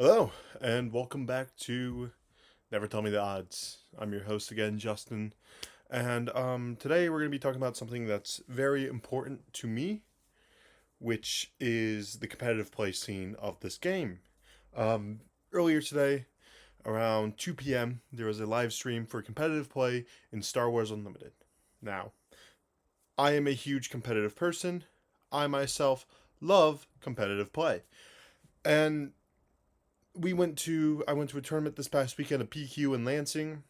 Hello, and welcome back to Never Tell Me the Odds. I'm your host again, Justin, and today we're going to be talking about something that's very important to me, which is the competitive play scene of this game. Um, Earlier today, around 2 p.m., there was a live stream for competitive play in Star Wars Unlimited. Now, I am a huge competitive person. I myself love competitive play. And I went to a tournament this past weekend, a PQ in Lansing,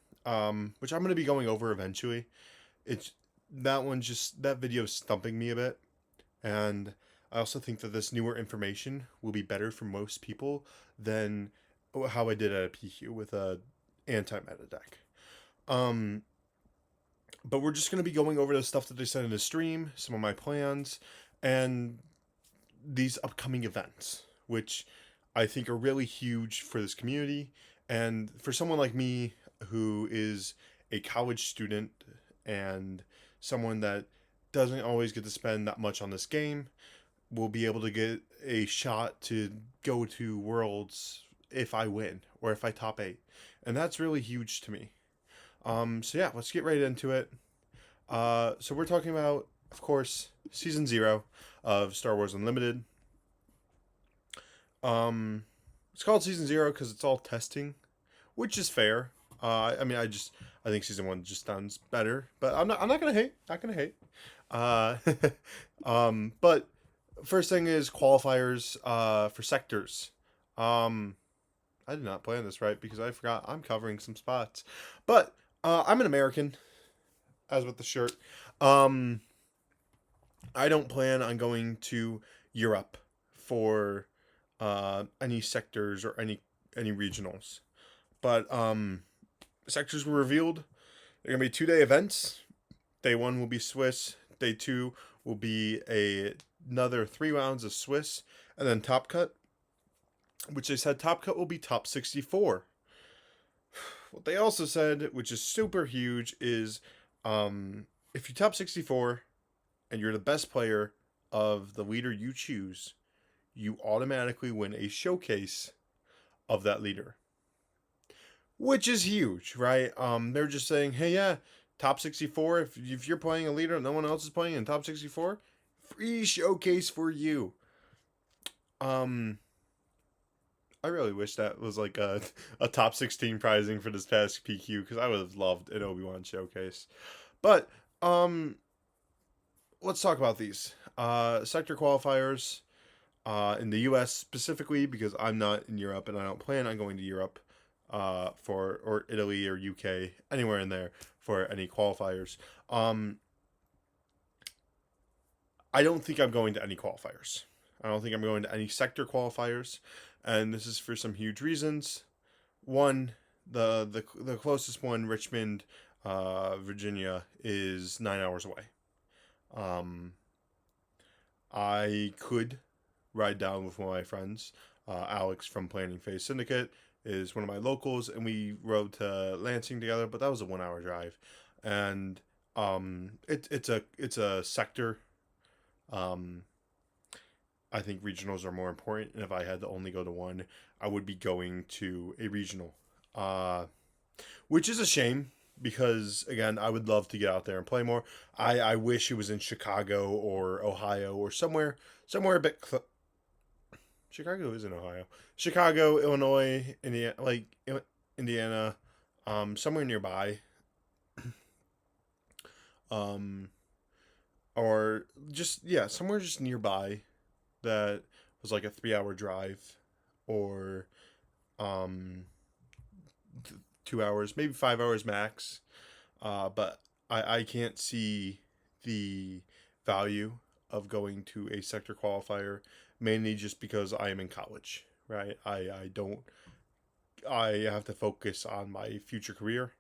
which I'm going to be going over eventually. It's that video is stumping me a bit, and I also think that this newer information will be better for most people than how I did at a PQ with a anti-meta deck. Um, but we're just going to be going over the stuff that they said in the stream, some of my plans, and these upcoming events, which I think are really huge for this community. And for someone like me who is a college student and someone that doesn't always get to spend that much on this game, will be able to get a shot to go to Worlds if I win or if I top 8. And that's really huge to me. So yeah, let's get right into it. So we're talking about, of course, Season 0 of Star Wars Unlimited. Um, it's called Season 0 because it's all testing, which is fair. I think Season 1 just sounds better, but I'm not gonna hate. Not gonna hate. Uh, but first thing is qualifiers. For sectors. Um, I did not plan this right because I forgot I'm covering some spots, but I'm an American, as with the shirt. Um, I don't plan on going to Europe for any sectors or any regionals. But sectors were revealed. They're gonna be 2 day events. Day one will be Swiss. Day two will be another 3 rounds of Swiss, and then Top Cut, which they said Top Cut will be top 64. What they also said, which is super huge, is if you top 64 and you're the best player of the leader you choose, you automatically win a showcase of that leader, which is huge, right? They're just saying, hey, yeah, top 64. If you're playing a leader and no one else is playing in top 64, free showcase for you. Um, I really wish that was like a top 16 prizing for this past PQ because I would have loved an Obi-Wan showcase. But um, let's talk about these sector qualifiers. In the U.S. specifically, because I'm not in Europe and I don't plan on going to Europe for or Italy or UK, anywhere in there for any qualifiers. I don't think I'm going to any qualifiers. I don't think I'm going to any sector qualifiers, and this is for some huge reasons. One, the closest one, Richmond, Virginia, is 9 hours away. Um, I could ride down with one of my friends. Alex from Planning Phase Syndicate is one of my locals, and we rode to Lansing together. But that was a 1 hour drive, and it's a sector. Um, I think regionals are more important, and if I had to only go to one, I would be going to a regional, uh, which is a shame because again, I would love to get out there and play more. I wish it was in Chicago or Ohio or somewhere a bit Chicago is in Ohio. Chicago, Illinois, Indiana, Indiana, somewhere nearby, um, or just yeah, somewhere just nearby that was like a 3 hour drive, or um, 2 hours, maybe 5 hours max. But I can't see the value of going to a sector qualifier mainly just because I am in college, right? I don't I have to focus on my future career,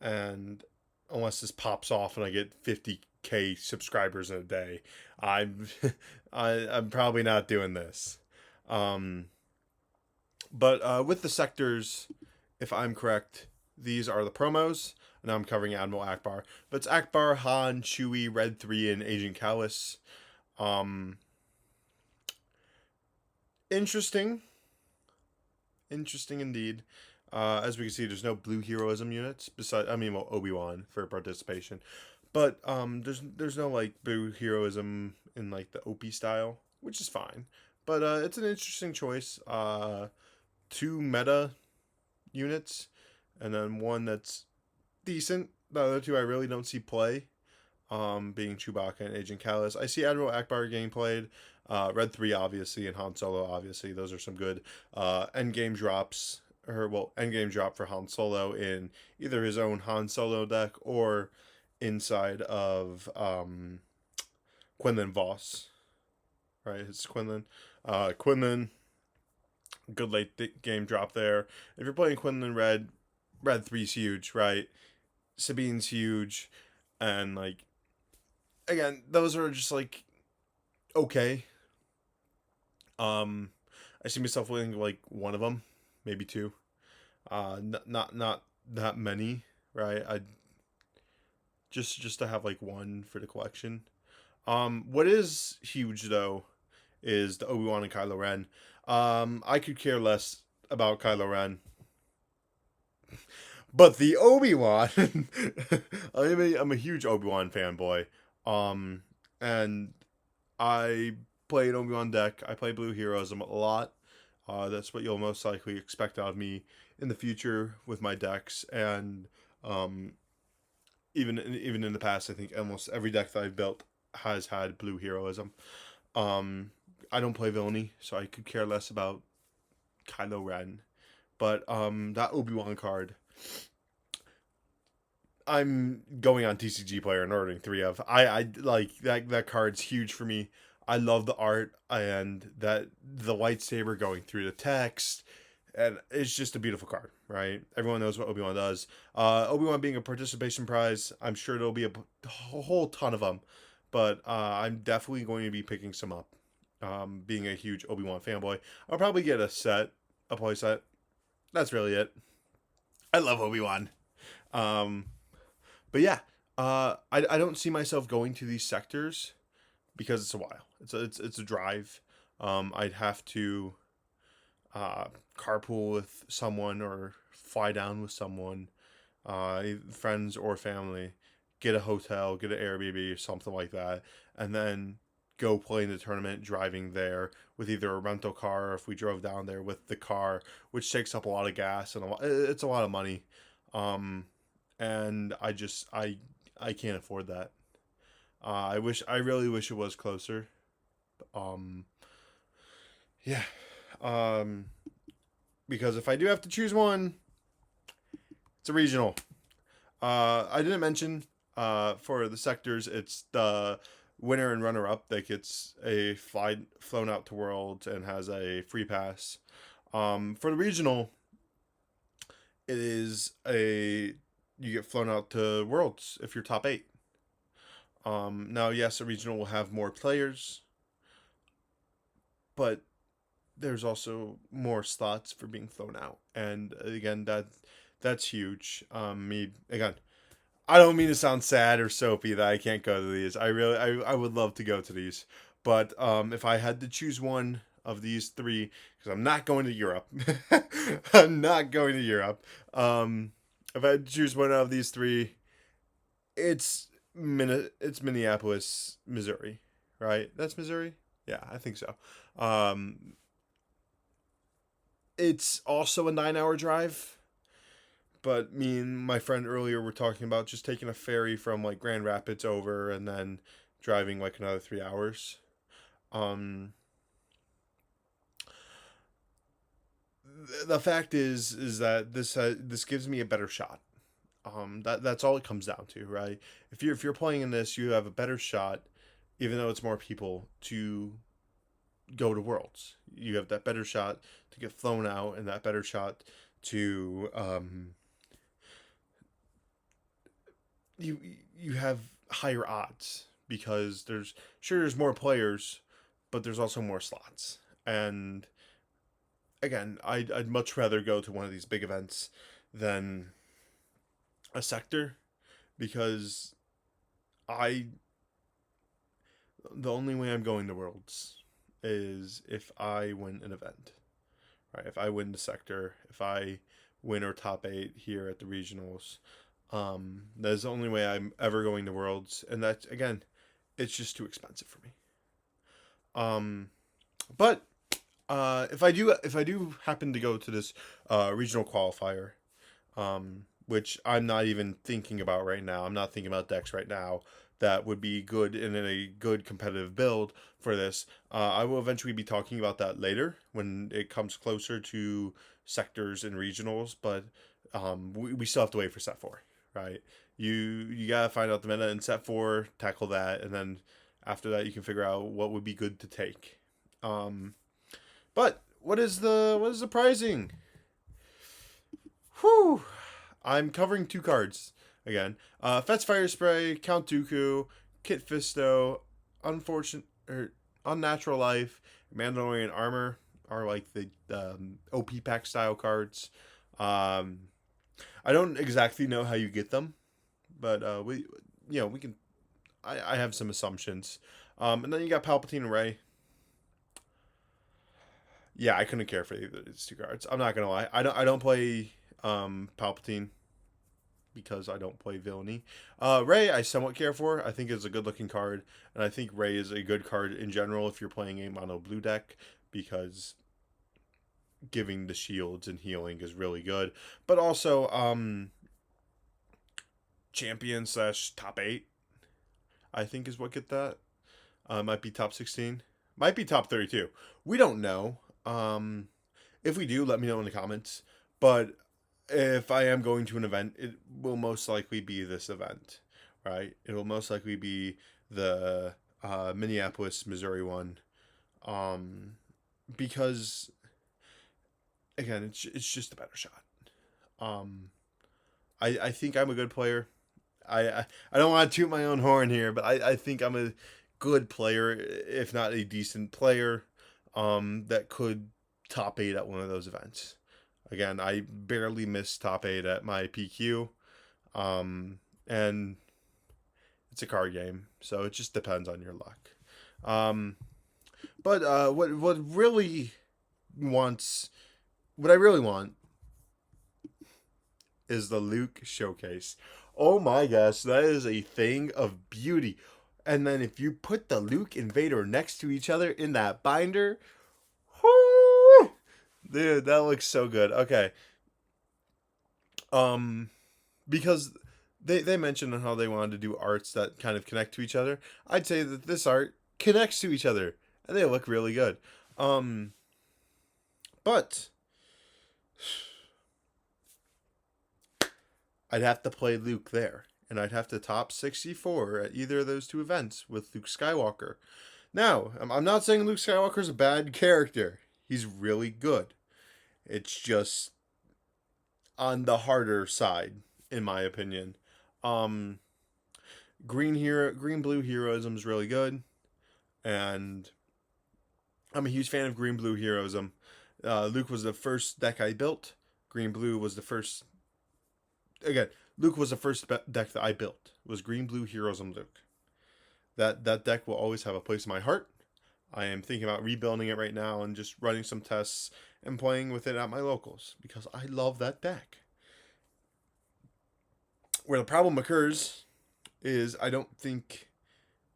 and unless this pops off and I get 50K subscribers in a day, I'm I'm probably not doing this. Um, but with the sectors, if I'm correct, these are the promos. And now I'm covering Admiral Akbar, but it's Akbar, Han, Chewie, Red 3, and Agent Callus. Um, Interesting. Interesting indeed. As we can see, there's no blue heroism units besides, I mean, well, Obi-Wan for participation, but there's no like blue heroism in like the OP style, which is fine. But it's an interesting choice. Two meta units, and then one that's decent. The other two I really don't see play. Being Chewbacca and Agent Kallus. I see Admiral Akbar getting played. Red 3, obviously, and Han Solo, obviously. Those are some good endgame drops. Or, well, endgame drop for Han Solo in either his own Han Solo deck or inside of Quinlan Voss. Right? It's Quinlan. Quinlan, good late game drop there. If you're playing Quinlan Red 3's huge, right? Sabine's huge. And, like, again, those are just like okay. Um, I see myself winning like one of them, maybe two. Not that many, right? I just to have like one for the collection. What is huge though is the Obi Wan and Kylo Ren. I could care less about Kylo Ren, but the Obi Wan, I'm a huge Obi Wan fanboy. Um, and I played Obi Wan deck. I play Blue Heroes a lot. That's what you'll most likely expect out of me in the future with my decks, and um, even in the past, I think almost every deck that I've built has had Blue Heroism. Um, I don't play villainy, so I could care less about Kylo Ren. But that Obi Wan card, I'm going on TCG Player and ordering three of. I like that card's huge for me. I love the art and that the lightsaber going through the text, and it's just a beautiful card, right? Everyone knows what Obi Wan does. Obi Wan being a participation prize, I'm sure there'll be a whole ton of them, but I'm definitely going to be picking some up. Being a huge Obi Wan fanboy, I'll probably get a play set. That's really it. I love Obi Wan. Um, but yeah, I don't see myself going to these sectors because it's a while. It's a drive. I'd have to uh, carpool with someone or fly down with someone, friends or family, get a hotel, get an Airbnb or something like that, and then go play in the tournament driving there with either a rental car or if we drove down there with the car, which takes up a lot of gas and it's a lot of money. Um, and I can't afford that. I really wish it was closer. Um, yeah. Um, because if I do have to choose one, it's a regional. I didn't mention for the sectors, it's the winner and runner up that gets a flight flown out to Worlds and has a free pass. For the regional, it is a you get flown out to Worlds if you're top eight. Now, yes, a regional will have more players, but there's also more slots for being flown out, and again, that's huge. Me again, I don't mean to sound sad or soapy that I can't go to these. I would love to go to these, but if I had to choose one of these three, because I'm not going to Europe, I'm not going to Europe. If I had to choose one of these three, it's it's Minneapolis, Missouri, right? That's Missouri. Yeah, I think so. Um, it's also a 9 hour drive, but me and my friend earlier were talking about just taking a ferry from like Grand Rapids over and then driving like another 3 hours. Um, the fact is that this gives me a better shot. That's all it comes down to, right? If you're playing in this, you have a better shot, even though it's more people to go to Worlds. You have that better shot to get flown out, and that better shot to you you have higher odds because there's more players, but there's also more slots. And again, I'd much rather go to one of these big events than a sector because I the only way I'm going to Worlds is if I win an event, right? If I win the sector, if I win or top 8 here at the regionals, that's the only way I'm ever going to Worlds, and that's again, it's just too expensive for me. Um, but if I do happen to go to this regional qualifier, which I'm not even thinking about right now. I'm not thinking about decks right now that would be good in a good competitive build for this. I will eventually be talking about that later when it comes closer to sectors and regionals, but we still have to wait for set 4, right? You gotta find out the meta in set 4, tackle that, and then after that you can figure out what would be good to take. But what is the pricing? Whew. I'm covering 2 cards again. Fett's Fire Spray, Count Dooku, Kit Fisto, Unfortunate or Unnatural Life, Mandalorian Armor are like the OP pack style cards. Um, I don't exactly know how you get them, but we can. I have some assumptions. And then you got Palpatine and Rey. Yeah, I couldn't care for either of these 2 cards. I'm not gonna lie. I don't play Palpatine because I don't play Villainy. Rey, I somewhat care for. I think is a good looking card, and I think Rey is a good card in general if you're playing a mono blue deck because giving the shields and healing is really good. But also, champion slash top 8, I think is what get that. Might be top 16, might be top 32. We don't know. If we do, let me know in the comments. But if I am going to an event, it will most likely be this event, right? It will most likely be the Minneapolis, Missouri one, because again, it's just a better shot. Um, I think I'm a good player. I don't want to toot my own horn here, but I think I'm a good player, if not a decent player, that could top 8 at one of those events. Again, I barely missed top 8 at my PQ, and it's a card game, so it just depends on your luck. But what I really want is the Luke showcase. Oh my gosh, that is a thing of beauty. And then if you put the Luke and Vader next to each other in that binder, whoo, dude, that looks so good. Okay. Because they mentioned how they wanted to do arts that kind of connect to each other. I'd say that this art connects to each other, and they look really good. But I'd have to play Luke there, and I'd have to top 64 at either of those 2 events with Luke Skywalker. Now, I'm not saying Luke Skywalker is a bad character. He's really good. It's just on the harder side, in my opinion. Green blue heroism is really good, and I'm a huge fan of green blue heroism. Luke was the first deck I built. Green blue was the first. Again, Luke was the first deck that I built. It was green blue heroism Luke. That deck will always have a place in my heart. I am thinking about rebuilding it right now and just running some tests and playing with it at my locals because I love that deck. Where the problem occurs is I don't think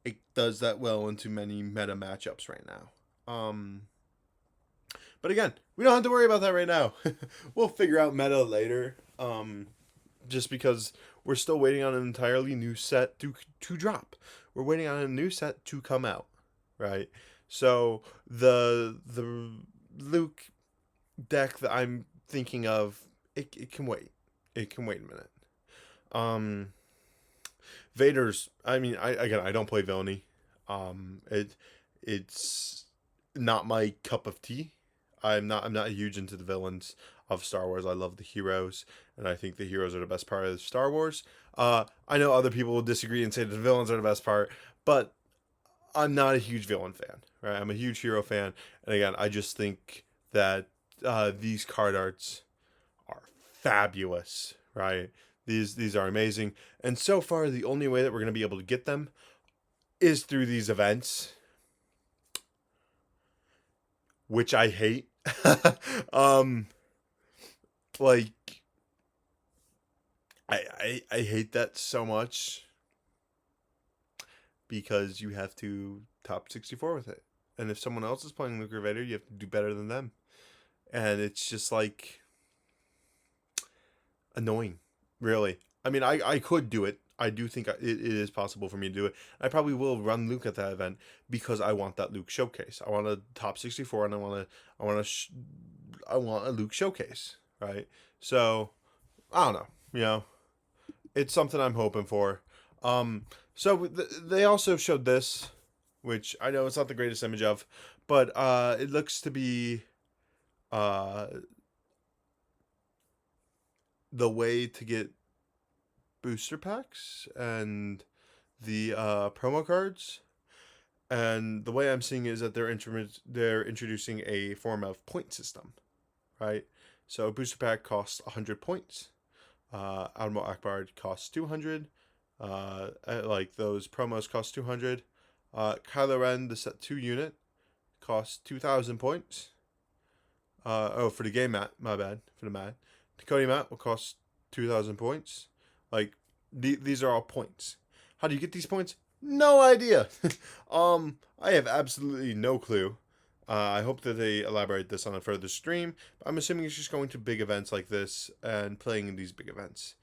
it does that well into many meta matchups right now. But again, we don't have to worry about that right now. We'll figure out meta later. Just because we're still waiting on an entirely new set to drop. We're waiting on a new set to come out, right? So the Luke deck that I'm thinking of, it can wait. It can wait a minute. Vader's. I mean, I don't play Villainy. It's not my cup of tea. I'm not huge into the villains of Star Wars. I love the heroes, and I think the heroes are the best part of Star Wars. I know other people will disagree and say that the villains are the best part, but I'm not a huge villain fan, right? I'm a huge hero fan, and again, I just think that these card arts are fabulous, right? These are amazing, and so far, the only way that we're going to be able to get them is through these events, which I hate. um, like I hate that so much because you have to top 64 with it. And if someone else is playing Luke Vader, you have to do better than them. And it's just like annoying, really. I mean, I could do it. I do think it is possible for me to do it. I probably will run Luke at that event because I want that Luke showcase. I want a top 64 and I want a Luke showcase, right? So, I don't know, you know. It's something I'm hoping for. Um, they also showed this, which I know it's not the greatest image of, but it looks to be uh, the way to get booster packs and the promo cards. And the way I'm seeing it is that they're introducing a form of point system, right? So a booster pack costs 100 points. Admiral Akbar costs 200. Like those promos cost 200. Kylo Ren, the set 2 unit, costs 2,000 points. For the game mat, my bad, for the mat. The Cody mat will cost 2,000 points. Like, these are all points. How do you get these points? No idea. I have absolutely no clue. I hope that they elaborate this on a further stream. I'm assuming it's just going to big events like this and playing in these big events.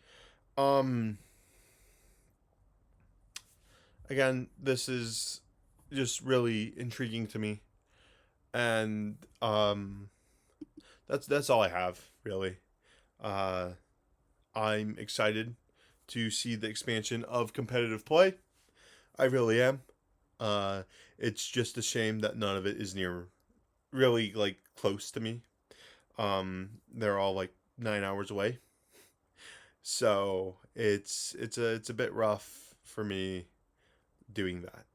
Again, this is just really intriguing to me, and that's all I have really. Uh, I'm excited to see the expansion of competitive play. I really am. Uh, it's just a shame that none of it is near really like close to me. They're all like 9 hours away, so it's a bit rough for me doing that.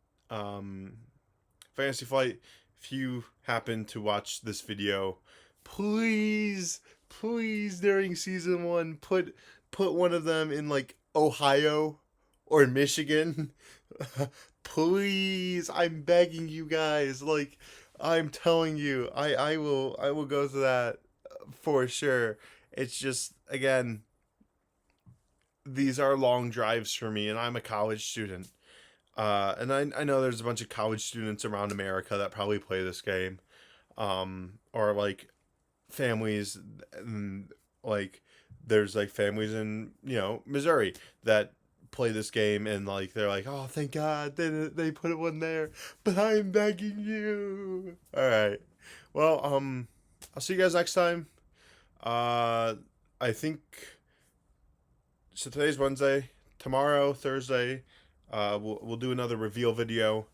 Fantasy Flight, if you happen to watch this video, please, please during season 1 put one of them in like Ohio or Michigan. Please, I'm begging you guys. Like I'm telling you, I will go to that for sure. It's just again, these are long drives for me and I'm a college student. And I know there's a bunch of college students around America that probably play this game. Or like families, and like there's like families in Missouri that play this game and like they're like, oh thank God they put one there, but I'm begging you. All right, well I'll see you guys next time. Uh, I think so. Today's Wednesday. Tomorrow, Thursday, we'll do another reveal video,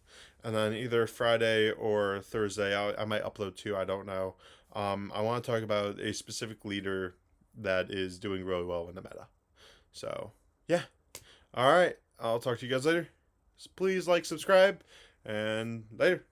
and then either Friday or Thursday, I might upload two. I don't know. I want to talk about a specific leader that is doing really well in the meta. So yeah. All right. I'll talk to you guys later. Please like, subscribe, and later.